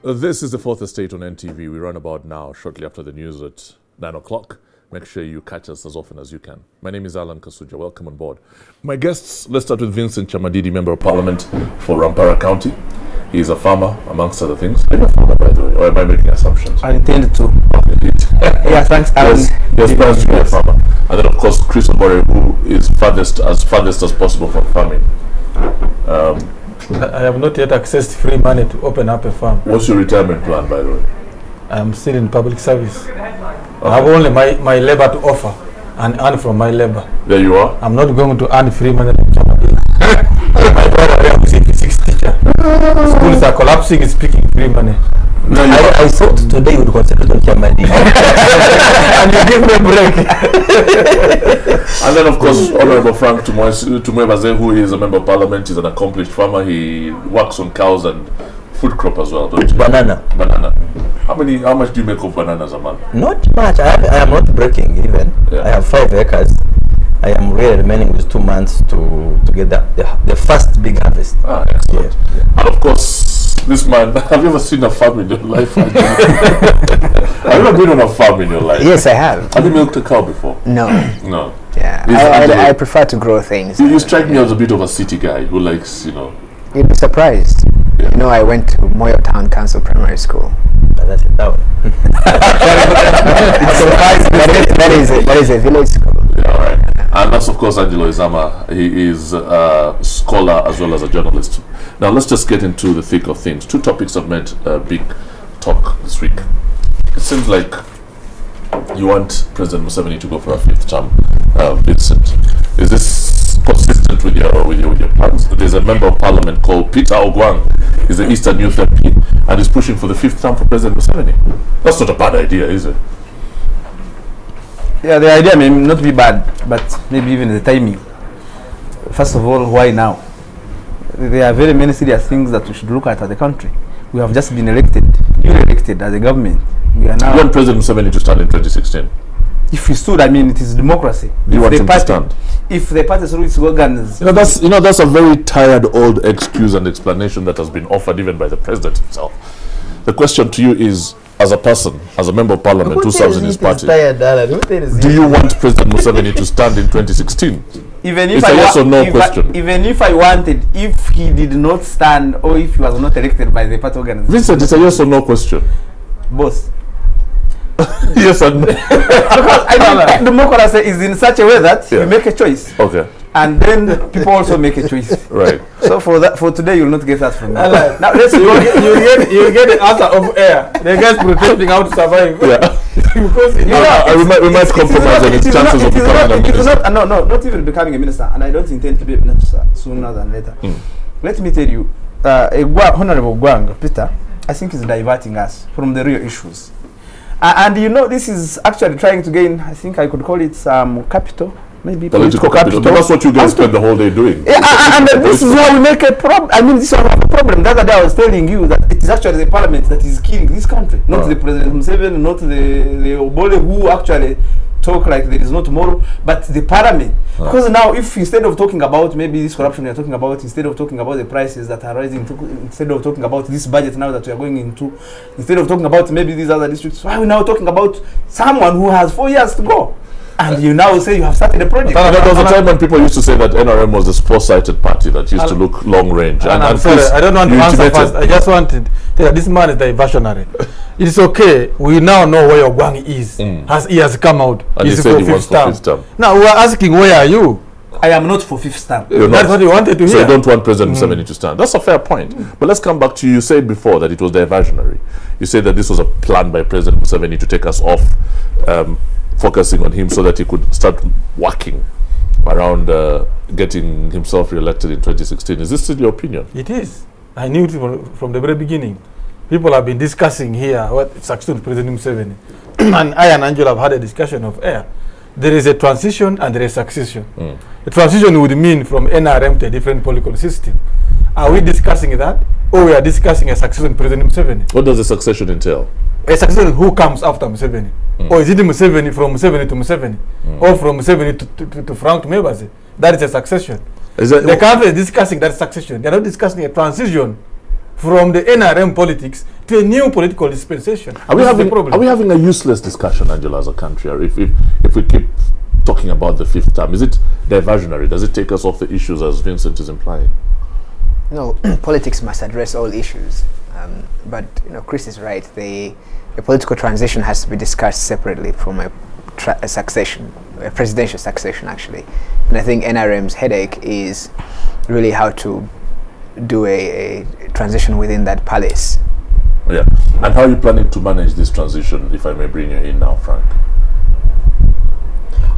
This is the Fourth Estate on NTV. We run about now, shortly after the news at 9 o'clock. Make sure you catch us as often as you can. My name is Alan Kasuja. Welcome on board. My guests, let's start with Vincent Chamadidi, Member of Parliament for Rampara County. He is a farmer, amongst other things. Are you a farmer, by the way, or am I making assumptions? I intended to. Yeah, thanks, Alan. Yes, plans to be a farmer. And then, of course, Chris Obore, who is farthest as possible from farming. I have not yet accessed free money to open up a farm. What's your retirement plan, by the way? I'm still in public service. Okay. I have only my labor to offer and earn from my labor. There you are. I'm not going to earn free money. My brother is a physics teacher. Schools are collapsing, is speaking free money. No, I thought today you would concentrate on Chamadidi. And you give me a break. And then, of course, Honorable Frank Tumwebaze, who is a Member of Parliament, is an accomplished farmer. He works on cows and food crop as well, don't you? Banana. How much do you make of bananas a month? Not much. I am not breaking even. Yeah. I have 5 acres. I am really remaining with 2 months to get the first big harvest. Ah, excellent. Yeah. And of course, this man, have you ever seen a farm in your life? Have you ever been on a farm in your life? Yes, I have. Have you milked a cow before? No. No. Yeah, I prefer to grow things. You strike me as a bit of a city guy who likes, You'd be surprised. Yeah. I went to Moyo Town Council Primary School. That's a town. That is a village school. Yeah, all right. And that's, of course, Angelo Izama. He is a scholar as well as a journalist. Now, let's just get into the thick of things. 2 topics have made big talk this week. It seems like you want President Museveni to go for a 5th term, Vincent. Is this consistent with your plans? There's a Member of Parliament called Peter Ogwang. He's the Eastern Youth MP and is pushing for the 5th term for President Museveni. That's not a bad idea, is it? Yeah, the idea may not be bad, but maybe even the timing. First of all, why now? There are very many serious things that we should look at the country. We have just been elected, newly elected as a government. We are now. You want President Museveni to stand in 2016? If he stood, I mean, it is democracy. Do you want him to stand? If the party through its organs. That's a very tired old excuse and explanation that has been offered even by the president himself. The question to you is, as a person, as a Member of Parliament who serves in his party, do you want President Museveni to stand in 2016? Even if it's a yes or no question. Even if I wanted, if he did not stand or if he was not elected by the party organization. Vincent, it's a yes or no question. Both. Yes and no. Because I think democracy is in such a way that you make a choice. Okay. And then people also make a choice. Right. So for today, you will not get that from me. Now let's you get the answer of air. The guys protesting how to survive. Yeah. Because we might compromise on his chances of becoming a minister. Not even becoming a minister, and I don't intend to be a minister sooner than later. Let me tell you, Honorable Gwang, Peter, I think is diverting us from the real issues. And this is actually trying to gain, I think I could call it some capital, maybe political capital. That's what you guys spend the whole day doing. Yeah, and this is why we make a problem. I mean, this is a problem. The other day I was telling you that it is actually the parliament that is killing this country, not the President Museveni, not the Obole who actually talk like there is no tomorrow, but the parliament. Because now, if instead of talking about maybe this corruption we are talking about, instead of talking about the prices that are rising, instead of talking about this budget now that we are going into, instead of talking about maybe these other districts, why are we now talking about someone who has 4 years to go? And you now say you have started a project. There was a time when people used to say that NRM was this foresighted party that used to look long range. And I'm sorry, I don't want to answer first. I just wanted to tell this man is diversionary. It's okay. We now know where Ogwang is. He has come out. And he said he wants for 5th term. Now we are asking, where are you? I am not for 5th term. That's what you wanted to hear. So you don't want President Museveni to stand. That's a fair point. But let's come back to you. You said before that it was diversionary. You said that this was a plan by President Museveni to take us off focusing on him so that he could start working around getting himself re-elected in 2016. Is this still your opinion? It is. I knew it from the very beginning. People have been discussing here what succeeds President Museveni. And I and Angela have had a discussion of air. There is a transition and there is succession. A transition would mean from NRM to a different political system. Are we discussing that? Or we are discussing a succession President Museveni? What does the succession entail? A succession who comes after Museveni? Or is it Museveni from Museveni to Museveni? Or from Museveni to Frank Tumwebaze? That is a succession. The country is discussing that succession. They are not discussing a transition from the NRM politics to a new political dispensation. Are we This is the having problem. are we having a useless discussion, Angela, as a country? Or if we keep talking about the fifth term, is it diversionary? Does it take us off the issues as Vincent is implying? No, politics must address all issues. But Chris is right. The political transition has to be discussed separately from a succession, a presidential succession, actually. And I think NRM's headache is really how to do a transition within that palace. Yeah. And how are you planning to manage this transition, if I may bring you in now, Frank?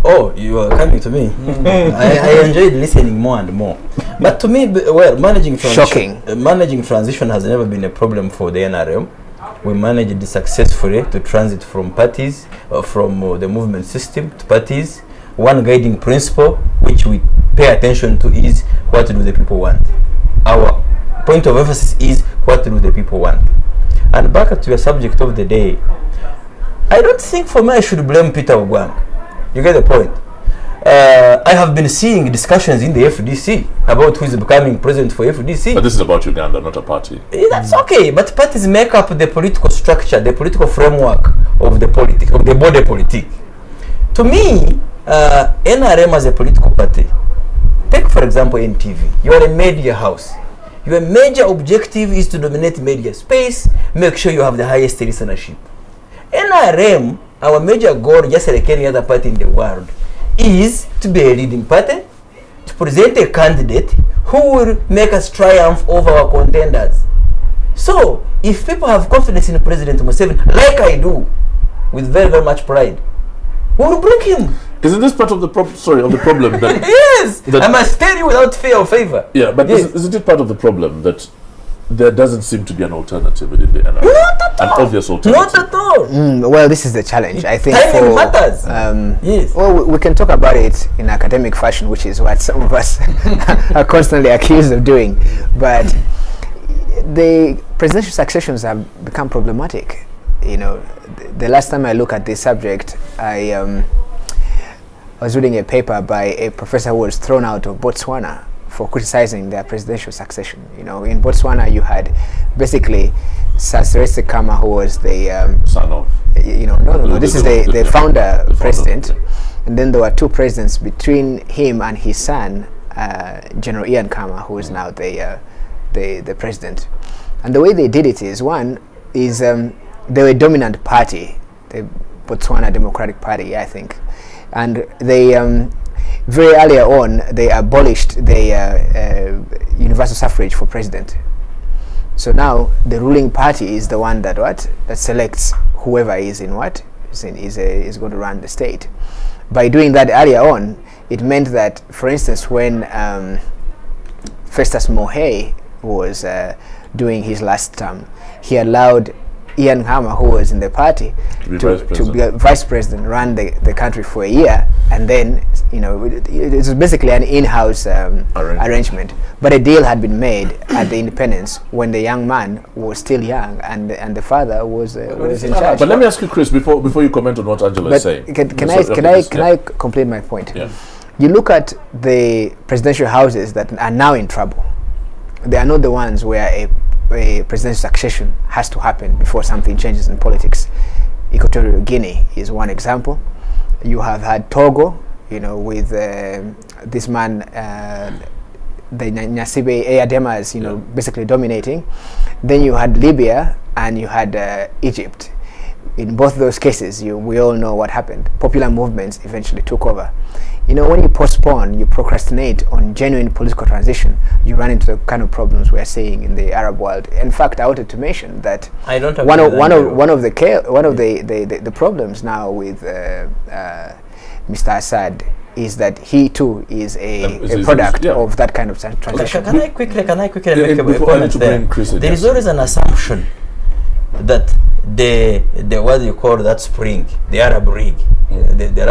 Oh, you are coming to me. I enjoyed listening more and more. But to me, well, managing transition has never been a problem for the NRM. We managed successfully to transit from parties, from the movement system to parties. One guiding principle which we pay attention to is what do the people want. Our point of emphasis is what do the people want. And back to your subject of the day, I don't think for me I should blame Peter Ogwang. You get the point. I have been seeing discussions in the FDC about who is becoming president for FDC. But this is about Uganda, not a party. That's okay, but parties make up the political structure, the political framework of the politic, of the body politic. To me, NRM as a political party, take for example NTV. You are a media house. Your major objective is to dominate media space, make sure you have the highest listenership. NRM, our major goal, just like any other party in the world, is to be a leading party, to present a candidate who will make us triumph over our contenders. So, if people have confidence in President Museveni, like I do, with very, very much pride, we will bring him. Isn't this part of the problem that Yes, that I must tell you without fear or favor. yeah, but Yes. isn't it part of the problem that there doesn't seem to be an alternative within the NRM? Not at all. An obvious alternative. Not at all. Well, this is the challenge. I think Timing matters. Yes. Well, we can talk about it in academic fashion, which is what some of us are constantly accused of doing. But the presidential successions have become problematic. The last time I looked at this subject, I was reading a paper by a professor who was thrown out of Botswana for criticizing their presidential succession. In Botswana, you had basically Seretse Khama, who was the Son of. no. This is the founder president, yeah. and then there were two presidents between him and his son, General Ian Khama, who is now the president. And the way they did it is they were a dominant party, the Botswana Democratic Party, I think, and they very earlier on they abolished the universal suffrage for president. So now the ruling party is the one that selects whoever is going to run the state. By doing that earlier on, it meant that, for instance, when Festus Mogae was doing his last term, he allowed Ian Khama, who was in the party, to be a vice president, run the country for a year, and then it was basically an in-house arrangement. But a deal had been made at the independence when the young man was still young, and the father was in charge. But let me ask you, Chris, before you comment on what Angela is saying. Can I complete my point? Yeah. You look at the presidential houses that are now in trouble. They are not the ones where a presidential succession has to happen before something changes in politics. Equatorial Guinea is one example. You have had Togo, with this man, the Gnassingbé Eyadema, basically dominating. Then you had Libya and you had Egypt. In both those cases, we all know what happened. Popular movements eventually took over. When you postpone, you procrastinate on genuine political transition, you run into the kind of problems we're seeing in the Arab world. In fact, I wanted to mention that I don't one of the problems now with Mr. Assad is that he too is a product of that kind of transition. Can I quickly make a comment there? There is always an assumption that the what do you call that spring, the Arab Rig, the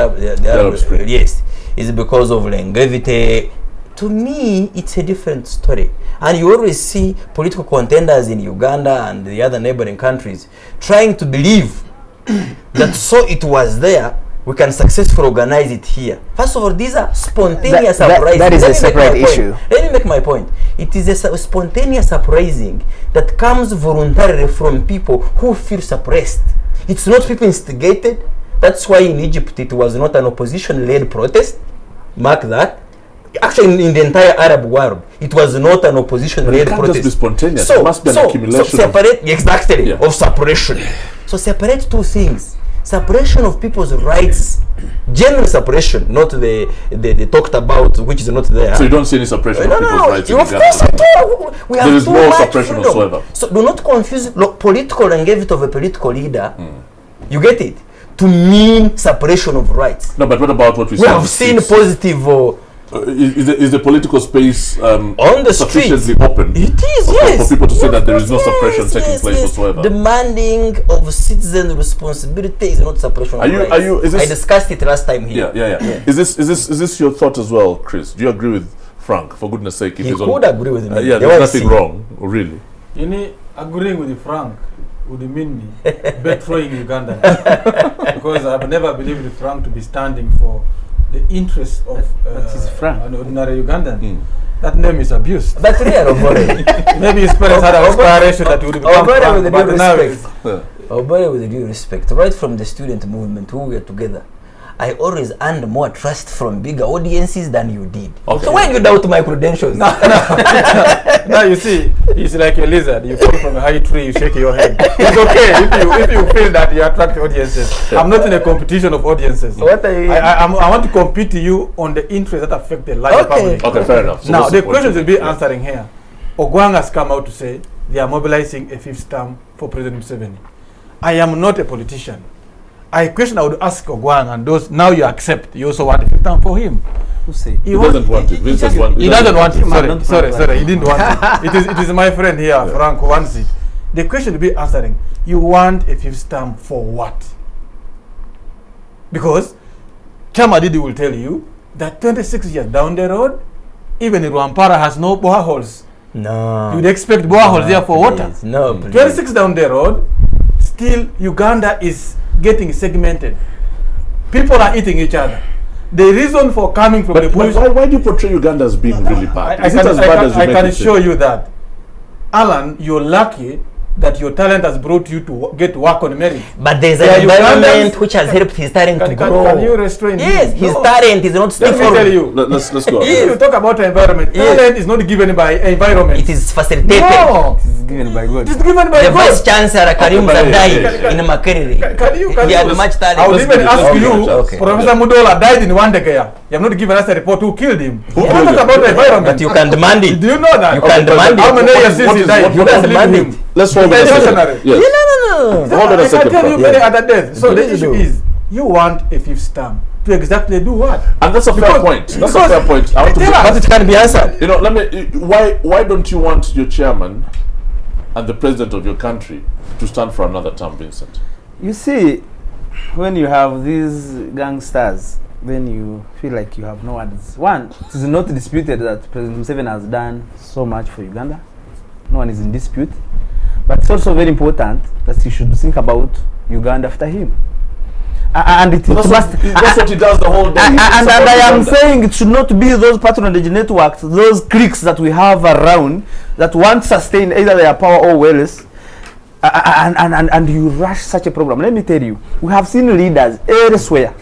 Arab Spring, yes, is because of longevity. To me, it's a different story. And you always see political contenders in Uganda and the other neighboring countries trying to believe that so it was there we can successfully organize it here. First of all, these are spontaneous That uprisings. is Let a me make my separate point. issue. Let me make my point. It is a spontaneous uprising that comes voluntarily from people who feel suppressed. It's not people instigated. That's why in Egypt it was not an opposition-led protest. Mark that. Actually, in the entire Arab world, it was not an opposition-led It can't protest. just be spontaneous. It must be an accumulation So separate, exactly, Yeah. of separation. So separate two things. Separation of people's rights, general separation, not the talked about, which is not there. So you don't see any suppression No, of no, people's no. rights You in of Uganda? course at all. We have There is too no much suppression freedom. whatsoever. So do not confuse political longevity of a political leader. You get it? To mean separation of rights. No, but what about what we We see on have the seen streets? positive. Is the political space On the sufficiently streets. open It is, for yes. people to say Of that there is course, no suppression taking place whatsoever? Demanding of citizen responsibility is not suppression Are of you- rights. are you- is I this- discussed it last time here. Yeah. Is this your thought as well, Chris? Do you agree with Frank? For goodness sake, if He he's could on, agree with me. yeah, The there's way I nothing see. wrong, really. You know, agreeing with Frank would mean me betraying Uganda. Because I've never believed Frank to be standing for the interests of is Frank. an ordinary Ugandan. That name is abused. But really, Obore, Maybe his parents had an aspiration that he would become Obore Frank, with but due now respect. it's- Obore with due respect, right from the student movement, who we were together, I always earned more trust from bigger audiences than you did. Okay. So why do you doubt my credentials? Now you see, he's like a lizard. You fall from a high tree, you shake your head. It's okay if you feel that you attract audiences. I'm not in a competition of audiences. What are you? I want to compete to you on the interests that affect the larger Okay. public. Okay, fair enough. So Now what's the point questions you will be make? Yeah. answering here. Ogwang has come out to say they are mobilizing a fifth term for President Museveni. I am not a politician. I question I would ask Ogwang and those now you accept you also want a fifth term for him. Who say? He doesn't want it. Vincent want- He doesn't want it. Man, Sorry. He didn't want it. It is my friend here, Frank, who wants it. The question will be answering. You want a fifth term for what? Because Chamadidi will tell you that 26 years down the road, even Rwampara has no boreholes. No. You'd expect boreholes there for water. Please, no, please. 26 down the road, still Uganda is getting segmented. People are eating each other. The reason for coming from the But bush, why do you portray Uganda as being really bad? I Is it as bad as you I make can it show seem? you that. Alan, you're lucky that your talent has brought you to get work on merit. But there's There are an environment Ugandans- which has helped his talent to grow. Can you restrain Yes, him? his No. talent is not Let me tell stifled. you. Let's go. If you talk about environment, Yes. talent is not given by environment. It is facilitated. No, It's given by God. it is given by The God. Vice Chancellor Karim Okay, Zadai yeah. in Makerere. Can He had you- much talent. I would Let's even give it- ask let's you, give it a chance. Okay. Professor Mudola died in Wandegea. You have not given us a report who killed him. Who You killed talk him? about the environment. But you can demand it. Do you know that? You can demand How it. many years since he died? you can demand it. Let's hold on a It's second. stationary. Yes. No. Hold on a I can second. tell you Frank. many other deaths. So the Please issue do. is, you want a fifth term to exactly do what? And that's a fair Because- point. That's a because- fair point. I want to Tell be- us. But it can be answered. You know, why don't you want your chairman and the president of your country to stand for another term, Vincent? You see, when you have these gangsters, then you feel like you have no words. One, it is not disputed that President Museveni has done so much for Uganda. No one is in dispute. But it's also very important that you should think about Uganda after him. And it That's must. what he does the whole day. And It's I about am Uganda. saying it should not be those patronage networks, those cliques that we have around that want to sustain either their power or wealth, and you rush such a program. Let me tell you, we have seen leaders elsewhere.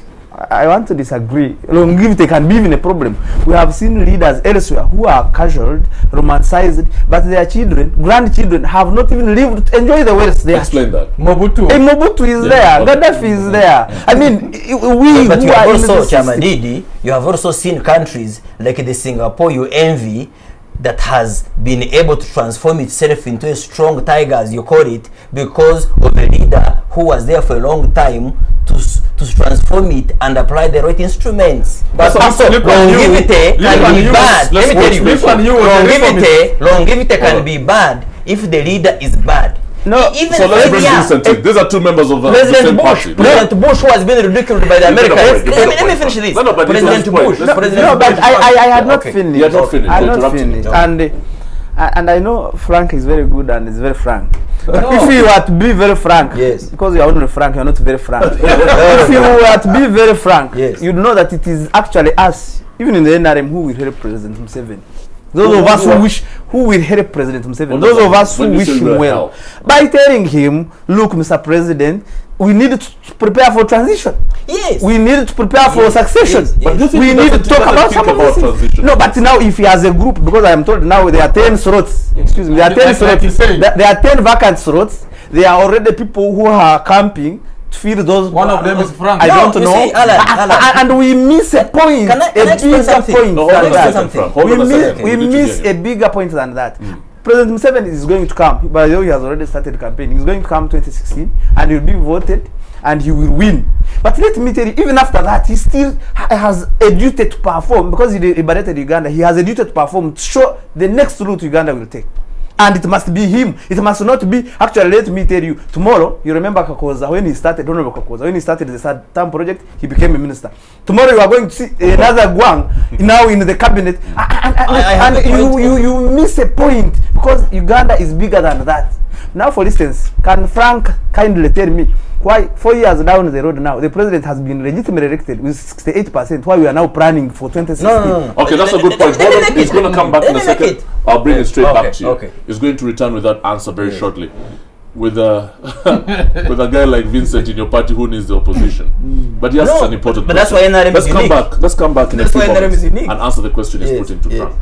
I want to disagree. Longevity can be even a problem. We have seen leaders elsewhere who are casual, romanticized, but their children, grandchildren, have not even lived to enjoy the wealth they are. Explain that. Mobutu. Mobutu is Yeah, there, okay. Gaddafi is there. I mean, we But who you have are in also, the system- Chamadidi, you have also seen countries like the Singapore you envy that has been able to transform itself into a strong tiger, as you call it, because of a leader who was there for a long time to transform it and apply the right instruments. But also, look on you. longevity Look can on be you. bad. Let me tell you, Look on you. longevity can be bad if the leader is bad. No, Even So let's bring Kenya, Vincent in. These are two members of the President same Bush, party. President Bush, who has been ridiculed by the You made a Americans. point, you made a Let me point. finish this. No, but President his point. Bush, Let's- President No, but Bush. I had not Okay. finished. You had not finished. I You had not interrupted me. finished. No. And And I know Frank is very good and is very frank. But No. if you are to be very frank, Yes. because you are only frank, you are not very frank. If you were to be very frank, Yes. you know that it is actually us, even in the NRM, who will help President Museveni. Those of us who will help President Museveni. Those of us who When you wish say him we'll well. help. By telling him, look, Mr. President, we need to prepare for transition. Yes. We need to prepare for Yes, succession. yes, yes. But do you think We he need to doesn't- talk doesn't about think some of about these things. transition? No, but now if he has a group, because I am told now there are 10 slots. Excuse me, there are 10 Like slots. he's saying. There are 10 vacant slots. There are already people who are camping to fill those. One of them is Frank. I No, don't you know. see, Alan. And we miss a point. Can I a explain bigger something? point No, than hold on a that. second, Frank. Hold We on a miss, second. we need to miss hear a you. bigger point than that. President Museveni is going to come. By the way, he has already started campaigning. He's going to come 2016 and he'll be voted and he will win. But let me tell you, even after that, he still has a duty to perform because he liberated Uganda. He has a duty to perform to show the next route Uganda will take. And it must be him. It must not be. Actually, let me tell you. Tomorrow, you remember Kakoza when he started. Honorable Kakoza when he started the third term project, he became a minister. Tomorrow, you are going to see another Gwang now in the cabinet, have and a point. you miss a point because Uganda is bigger than that. Now, for instance, can Frank kindly tell me why 4 years down the road now the president has been legitimately elected with 68%? Why we are now planning for 2016? No. Okay, that's a good point. Let me Hold on, make he's it. going to come back in a Let me make second. it. I'll bring it straight Okay, back to you. okay. He's going to return with that answer very shortly. With a with a guy like Vincent in your party who needs the opposition, but he asks No, an important but that's question. why NRM Let's is come unique. back. Let's come back in That's a few why NRM moments is unique. and answer the question he's Yes, putting to yes. Frank.